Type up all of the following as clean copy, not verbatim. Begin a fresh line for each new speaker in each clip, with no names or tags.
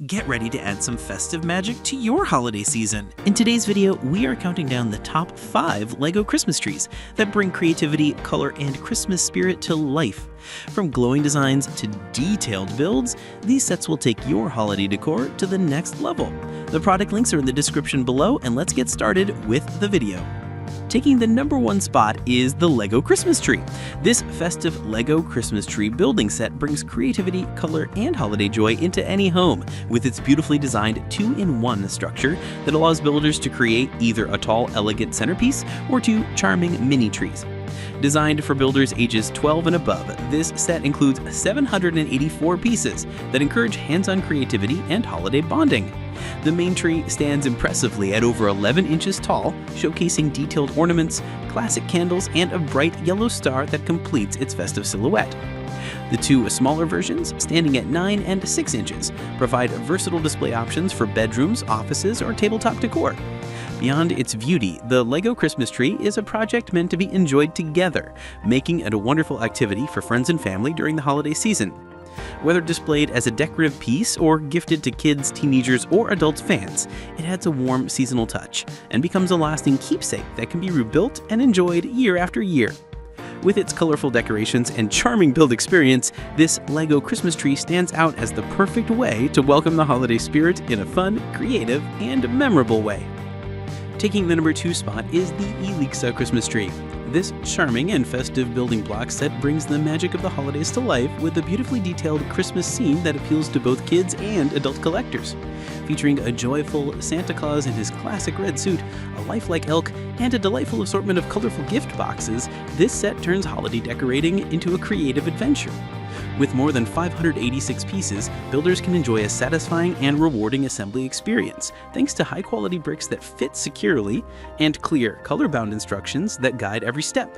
Get ready to add some festive magic to your holiday season. In today's video, we are counting down the top 5 LEGO Christmas trees that bring creativity, color, and Christmas spirit to life. From glowing designs to detailed builds, these sets will take your holiday decor to the next level. The product links are in the description below, and let's get started with the video. Taking the #1 spot is the LEGO Christmas tree. This festive LEGO Christmas tree building set brings creativity, color, and holiday joy into any home with its beautifully designed 2-in-1 structure that allows builders to create either a tall, elegant centerpiece or 2 charming mini trees. Designed for builders ages 12 and above, this set includes 784 pieces that encourage hands-on creativity and holiday bonding. The main tree stands impressively at over 11 inches tall, showcasing detailed ornaments, classic candles, and a bright yellow star that completes its festive silhouette. The 2 smaller versions, standing at 9 and 6 inches, provide versatile display options for bedrooms, offices, or tabletop decor. Beyond its beauty, the LEGO Christmas tree is a project meant to be enjoyed together, making it a wonderful activity for friends and family during the holiday season. Whether displayed as a decorative piece or gifted to kids, teenagers, or adult fans, it adds a warm seasonal touch and becomes a lasting keepsake that can be rebuilt and enjoyed year after year. With its colorful decorations and charming build experience, this LEGO Christmas tree stands out as the perfect way to welcome the holiday spirit in a fun, creative, and memorable way. Taking the #2 spot is the Eelexa Christmas tree. This charming and festive building block set brings the magic of the holidays to life with a beautifully detailed Christmas scene that appeals to both kids and adult collectors. Featuring a joyful Santa Claus in his classic red suit, a lifelike elk, and a delightful assortment of colorful gift boxes, this set turns holiday decorating into a creative adventure. With more than 586 pieces, builders can enjoy a satisfying and rewarding assembly experience, thanks to high-quality bricks that fit securely and clear, color-bound instructions that guide every step.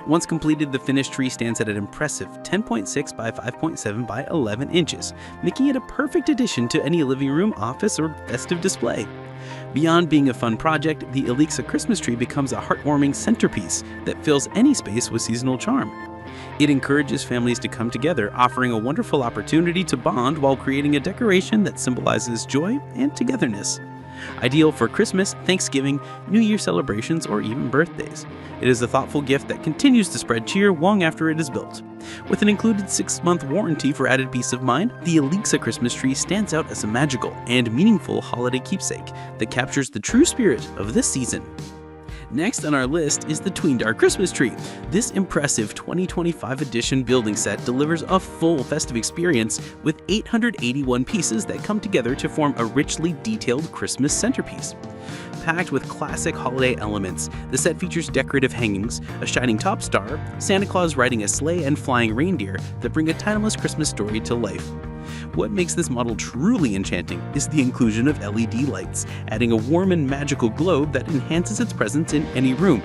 Once completed, the finished tree stands at an impressive 10.6 by 5.7 by 11 inches, making it a perfect addition to any living room, office, or festive display. Beyond being a fun project, the Eelexa Christmas tree becomes a heartwarming centerpiece that fills any space with seasonal charm. It encourages families to come together, offering a wonderful opportunity to bond while creating a decoration that symbolizes joy and togetherness. Ideal for Christmas, Thanksgiving, New Year celebrations, or even birthdays. It is a thoughtful gift that continues to spread cheer long after it is built. With an included 6-month warranty for added peace of mind, the Eelexa Christmas tree stands out as a magical and meaningful holiday keepsake that captures the true spirit of this season. Next on our list is the Tweandar Christmas tree. This impressive 2025 edition building set delivers a full festive experience with 881 pieces that come together to form a richly detailed Christmas centerpiece. Packed with classic holiday elements, the set features decorative hangings, a shining top star, Santa Claus riding a sleigh, and flying reindeer that bring a timeless Christmas story to life. What makes this model truly enchanting is the inclusion of LED lights, adding a warm and magical glow that enhances its presence in any room.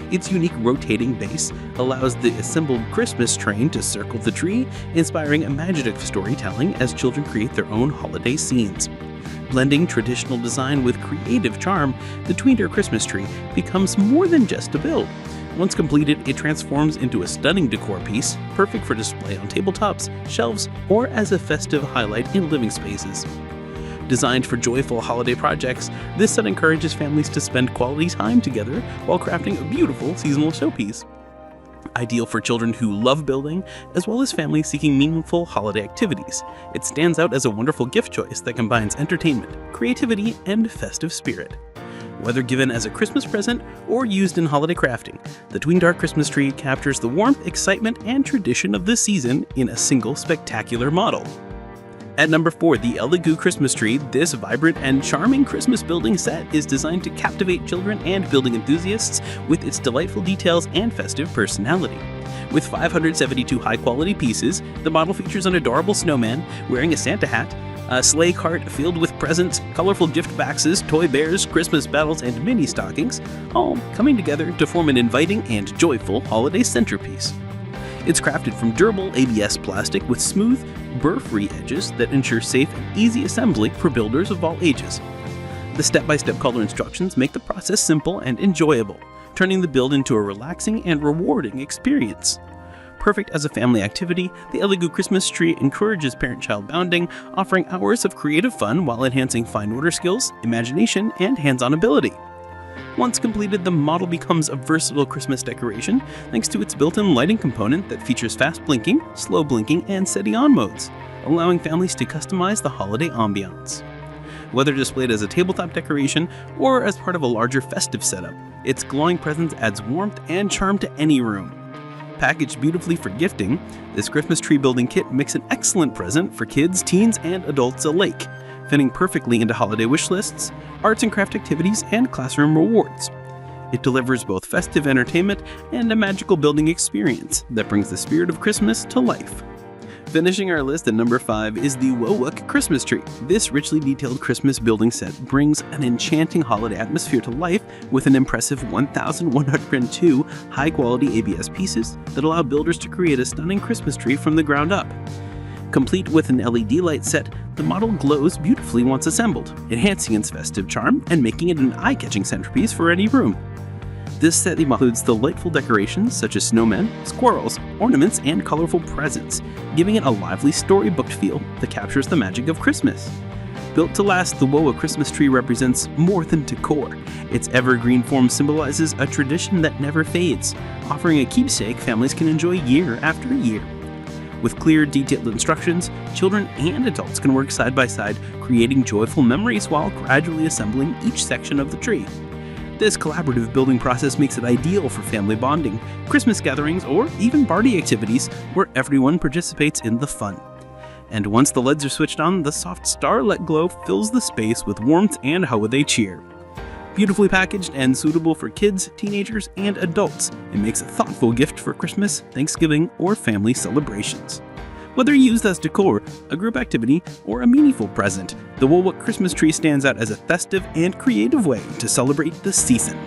Its unique rotating base allows the assembled Christmas train to circle the tree, inspiring imaginative storytelling as children create their own holiday scenes. Blending traditional design with creative charm, the Tweandar Christmas tree becomes more than just a build. Once completed, it transforms into a stunning decor piece, perfect for display on tabletops, shelves, or as a festive highlight in living spaces. Designed for joyful holiday projects, this set encourages families to spend quality time together while crafting a beautiful seasonal showpiece. Ideal for children who love building, as well as families seeking meaningful holiday activities, it stands out as a wonderful gift choice that combines entertainment, creativity, and festive spirit. Whether given as a Christmas present or used in holiday crafting, the Tweandar Christmas tree captures the warmth, excitement, and tradition of the season in a single spectacular model. At #4, the Alagoo Christmas tree, this vibrant and charming Christmas building set is designed to captivate children and building enthusiasts with its delightful details and festive personality. With 572 high-quality pieces, the model features an adorable snowman wearing a Santa hat, a sleigh cart filled with presents, colorful gift boxes, toy bears, Christmas battles, and mini stockings, all coming together to form an inviting and joyful holiday centerpiece. It's crafted from durable ABS plastic with smooth, burr-free edges that ensure safe and easy assembly for builders of all ages. The step-by-step color instructions make the process simple and enjoyable, turning the build into a relaxing and rewarding experience. Perfect as a family activity, the Alagoo Christmas tree encourages parent-child bonding, offering hours of creative fun while enhancing fine motor skills, imagination, and hands-on ability. Once completed, the model becomes a versatile Christmas decoration thanks to its built-in lighting component that features fast blinking, slow blinking, and steady-on modes, allowing families to customize the holiday ambiance. Whether displayed as a tabletop decoration or as part of a larger festive setup, its glowing presence adds warmth and charm to any room. Packaged beautifully for gifting, this Christmas tree building kit makes an excellent present for kids, teens, and adults alike, fitting perfectly into holiday wish lists, arts and craft activities, and classroom rewards. It delivers both festive entertainment and a magical building experience that brings the spirit of Christmas to life. Finishing our list at number 5 is the Wowok Christmas tree. This richly detailed Christmas building set brings an enchanting holiday atmosphere to life with an impressive 1,102 high-quality ABS pieces that allow builders to create a stunning Christmas tree from the ground up. Complete with an LED light set, the model glows beautifully once assembled, enhancing its festive charm and making it an eye-catching centerpiece for any room. This set includes delightful decorations such as snowmen, squirrels, ornaments, and colorful presents, giving it a lively storybook feel that captures the magic of Christmas. Built to last, the Wowok Christmas tree represents more than decor. Its evergreen form symbolizes a tradition that never fades, offering a keepsake families can enjoy year after year. With clear, detailed instructions, children and adults can work side by side, creating joyful memories while gradually assembling each section of the tree. This collaborative building process makes it ideal for family bonding, Christmas gatherings, or even party activities where everyone participates in the fun. And once the LEDs are switched on, the soft starlit glow fills the space with warmth and holiday cheer. Beautifully packaged and suitable for kids, teenagers, and adults, it makes a thoughtful gift for Christmas, Thanksgiving, or family celebrations. Whether used as decor, a group activity, or a meaningful present, the Wowok Christmas tree stands out as a festive and creative way to celebrate the season.